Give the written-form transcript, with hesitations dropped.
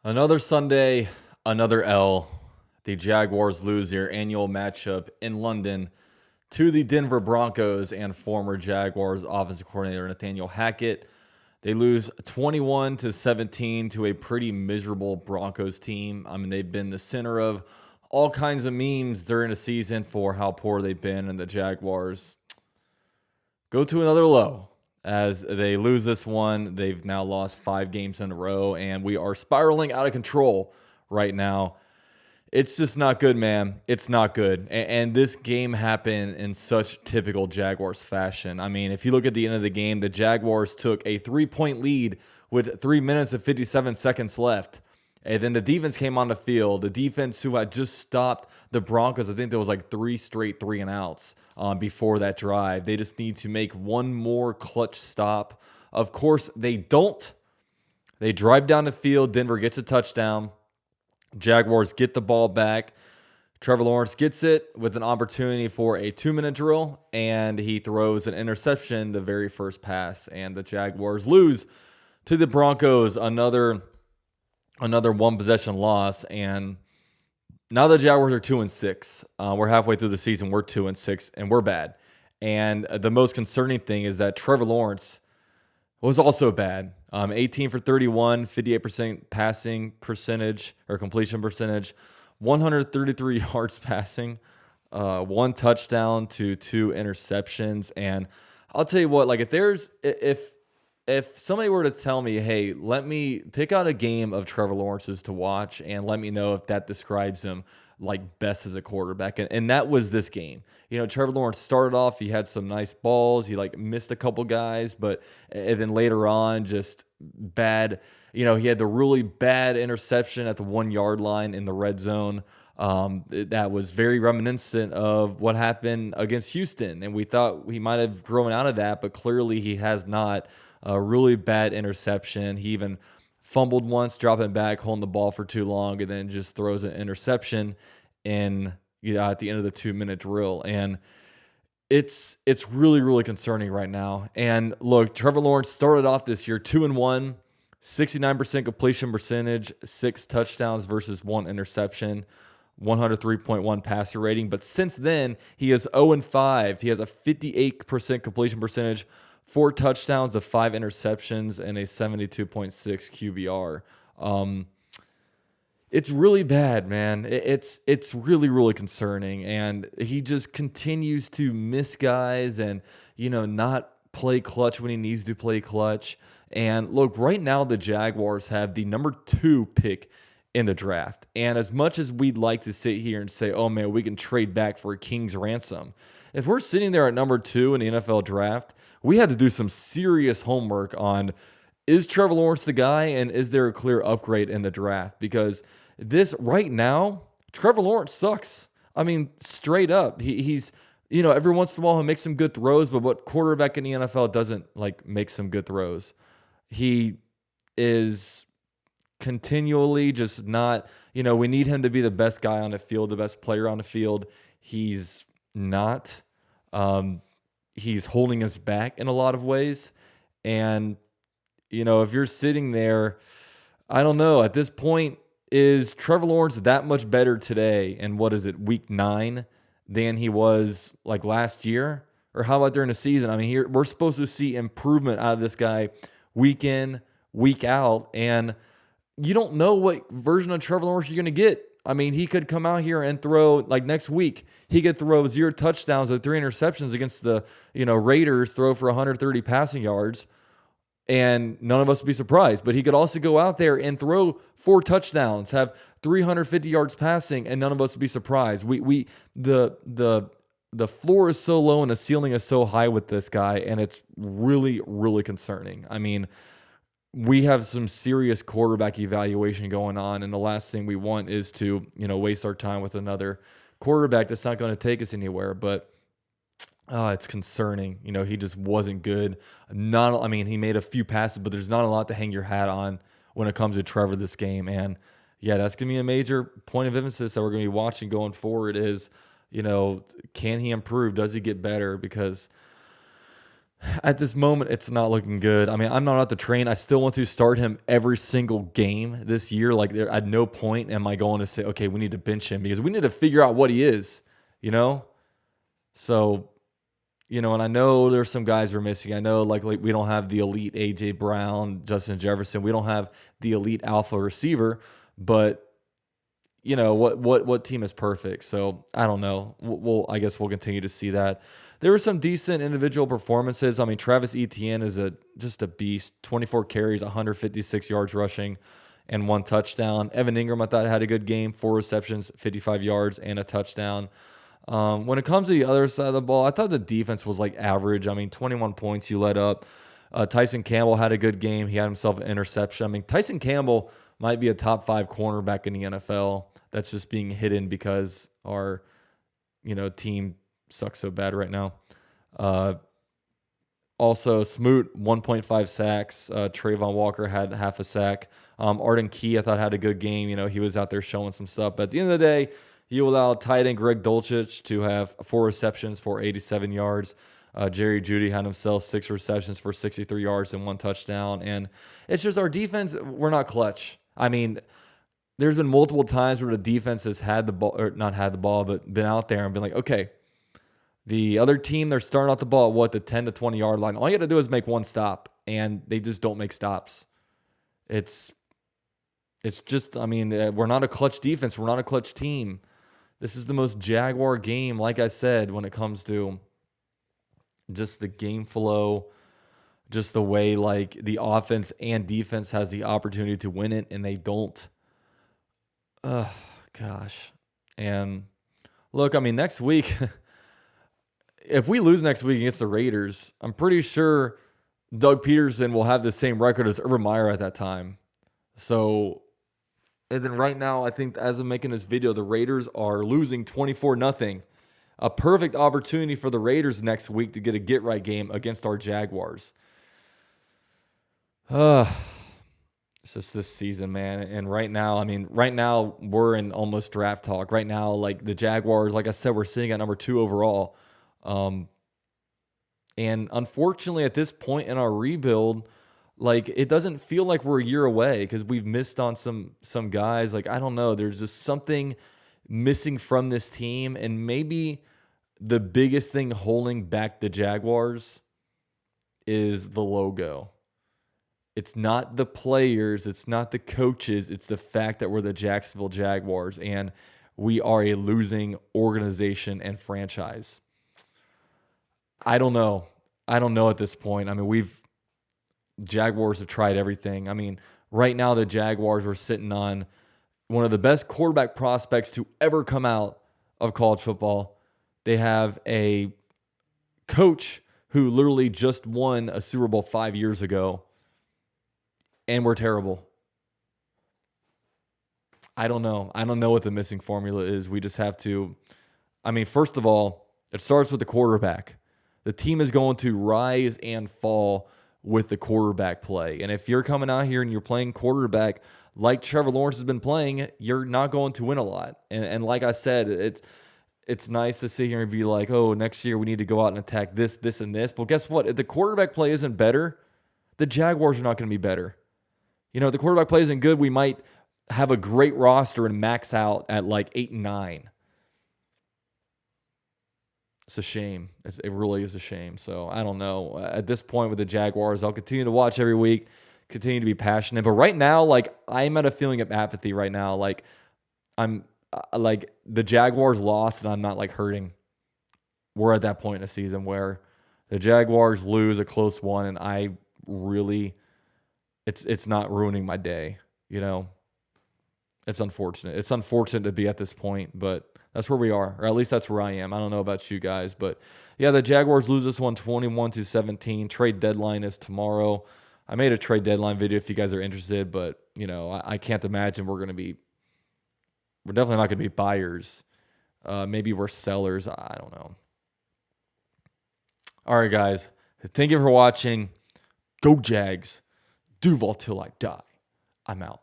Another Sunday, another L. The Jaguars lose their annual matchup in London to the Denver Broncos and former Jaguars offensive coordinator Nathaniel Hackett. They lose 21-17 to a pretty miserable Broncos team. I mean, they've been the center of all kinds of memes during the season for how poor they've been, and the Jaguars go to another low as they lose this one. They've now lost 5 games in a row, and we are spiraling out of control right now. It's just not good, man. It's not good. And this game happened in such typical Jaguars fashion. I mean, if you look at the end of the game, the Jaguars took a 3-point lead with 3 minutes and 57 seconds left. And then the defense came on the field. The defense who had just stopped the Broncos, I think there was like 3 straight 3-and-outs before that drive. They just need to make one more clutch stop. Of course, they don't. They drive down the field. Denver gets a touchdown. Jaguars get the ball back. Trevor Lawrence gets it with an opportunity for a 2-minute drill, and he throws an interception the very first pass, and the Jaguars lose to the Broncos. Another one-possession loss, and now the Jaguars are 2-6. We're halfway through the season. We're 2-6, and we're bad. And the most concerning thing is that Trevor Lawrence was also bad. 18 for 31, 58% passing percentage or completion percentage, 133 yards passing, 1 touchdown to 2 interceptions. And I'll tell you what, like if somebody were to tell me, hey, let me pick out a game of Trevor Lawrence's to watch and let me know if that describes him like best as a quarterback. And that was this game. You know, Trevor Lawrence started off, he had some nice balls. He like missed a couple guys, but and then later on, just bad. You know, he had the really bad interception at the 1-yard line in the red zone. That was very reminiscent of what happened against Houston. And we thought he might have grown out of that, but clearly he has not. A really bad interception. He even fumbled once, dropping back, holding the ball for too long, and then just throws an interception in at the end of the 2-minute drill. And it's really, really concerning right now. And look, Trevor Lawrence started off this year 2-1, 69% completion percentage, 6 touchdowns versus 1 interception, 103.1 passer rating. But since then, he is 0-5. He has a 58% completion percentage, 4 touchdowns to 5 interceptions, and a 72.6 QBR. It's really bad, man. It's really, really concerning. And he just continues to miss guys and, not play clutch when he needs to play clutch. And look, right now the Jaguars have the number 2 pick in the draft. And as much as we'd like to sit here and say, oh man, we can trade back for a king's ransom, if we're sitting there at number 2 in the NFL draft, we had to do some serious homework on, is Trevor Lawrence the guy, and is there a clear upgrade in the draft? Because this right now, Trevor Lawrence sucks. I mean, straight up. He's every once in a while he'll make some good throws, but what quarterback in the NFL doesn't make some good throws? He is continually just not, we need him to be the best guy on the field, the best player on the field. He's not. He's holding us back in a lot of ways. And, if you're sitting there, I don't know, at this point, is Trevor Lawrence that much better today and what is it, week 9 than he was like last year? Or how about during the season? I mean, we're supposed to see improvement out of this guy week in, week out. And you don't know what version of Trevor Lawrence you're going to get. I mean, he could come out here and throw, like next week, he could throw 0 touchdowns with 3 interceptions against the, Raiders, throw for 130 passing yards, and none of us would be surprised. But he could also go out there and throw 4 touchdowns, have 350 yards passing, and none of us would be surprised. The floor is so low and the ceiling is so high with this guy, and it's really, really concerning. I mean, we have some serious quarterback evaluation going on, and the last thing we want is to, waste our time with another quarterback that's not going to take us anywhere. But it's concerning. He just wasn't good. He made a few passes, but there's not a lot to hang your hat on when it comes to Trevor this game. And yeah, that's going to be a major point of emphasis that we're going to be watching going forward is, can he improve? Does he get better? Because At this moment, it's not looking good. I mean, I'm not at the train. I still want to start him every single game this year. Like, at no point am I going to say, okay, we need to bench him because we need to figure out what he is, you know? So, and I know there's some guys we're missing. I know, like we don't have the elite A.J. Brown, Justin Jefferson. We don't have the elite alpha receiver, but what team is perfect? So I don't know. I guess we'll continue to see that. There were some decent individual performances. I mean, Travis Etienne is just a beast. 24 carries, 156 yards rushing, and 1 touchdown. Evan Ingram, I thought, had a good game. 4 receptions, 55 yards, and a touchdown. When it comes to the other side of the ball, I thought the defense was like average. I mean, 21 points you let up. Tyson Campbell had a good game. He had himself an interception. I mean, Tyson Campbell might be a top 5 cornerback in the NFL. That's just being hidden because our, team sucks so bad right now. Also, Smoot, 1.5 sacks. Trayvon Walker had half a sack. Arden Key, I thought, had a good game. He was out there showing some stuff. But at the end of the day, you allowed tight end Greg Dulcich to have 4 receptions for 87 yards. Jerry Jeudy had himself 6 receptions for 63 yards and 1 touchdown. And it's just our defense, we're not clutch. I mean, there's been multiple times where the defense has had the ball, or not had the ball, but been out there and been like, okay, the other team, they're starting out the ball at the 10 to 20 yard line. All you got to do is make 1 stop, and they just don't make stops. It's just, I mean, we're not a clutch defense. We're not a clutch team. This is the most Jaguar game, like I said, when it comes to just the game flow, just the way like the offense and defense has the opportunity to win it, and they don't. Gosh. And look, I mean, next week, if we lose next week against the Raiders, I'm pretty sure Doug Peterson will have the same record as Urban Meyer at that time. So, and then right now, I think as I'm making this video, the Raiders are losing 24-0. A perfect opportunity for the Raiders next week to get a get-right game against our Jaguars. It's just this season, man. And right now, we're in almost draft talk. Right now, like the Jaguars, like I said, we're sitting at number 2 overall. And unfortunately, at this point in our rebuild, like it doesn't feel like we're a year away because we've missed on some guys. Like, I don't know. There's just something missing from this team. And maybe the biggest thing holding back the Jaguars is the logo. It's not the players, it's not the coaches, it's the fact that we're the Jacksonville Jaguars and we are a losing organization and franchise. I don't know. I don't know at this point. I mean, Jaguars have tried everything. I mean, right now the Jaguars are sitting on one of the best quarterback prospects to ever come out of college football. They have a coach who literally just won a Super Bowl 5 years ago. And we're terrible. I don't know. I don't know what the missing formula is. We just have to. I mean, first of all, it starts with the quarterback. The team is going to rise and fall with the quarterback play. And if you're coming out here and you're playing quarterback like Trevor Lawrence has been playing, you're not going to win a lot. And like I said, it's nice to sit here and be like, oh, next year we need to go out and attack this, this, and this. But guess what? If the quarterback play isn't better, the Jaguars are not going to be better. If the quarterback play isn't good, we might have a great roster and max out at like 8 and 9. It's a shame. It really is a shame. So I don't know. At this point with the Jaguars, I'll continue to watch every week, continue to be passionate. But right now, like I'm at a feeling of apathy right now. Like I'm like the Jaguars lost and I'm not like hurting. We're at that point in the season where the Jaguars lose a close one and I really... It's not ruining my day, It's unfortunate. It's unfortunate to be at this point, but that's where we are, or at least that's where I am. I don't know about you guys, but yeah, the Jaguars lose this one 21-17. Trade deadline is tomorrow. I made a trade deadline video if you guys are interested, but I can't imagine we're definitely not going to be buyers. Maybe we're sellers. I don't know. All right, guys. Thank you for watching. Go Jags. Duval till I die. I'm out.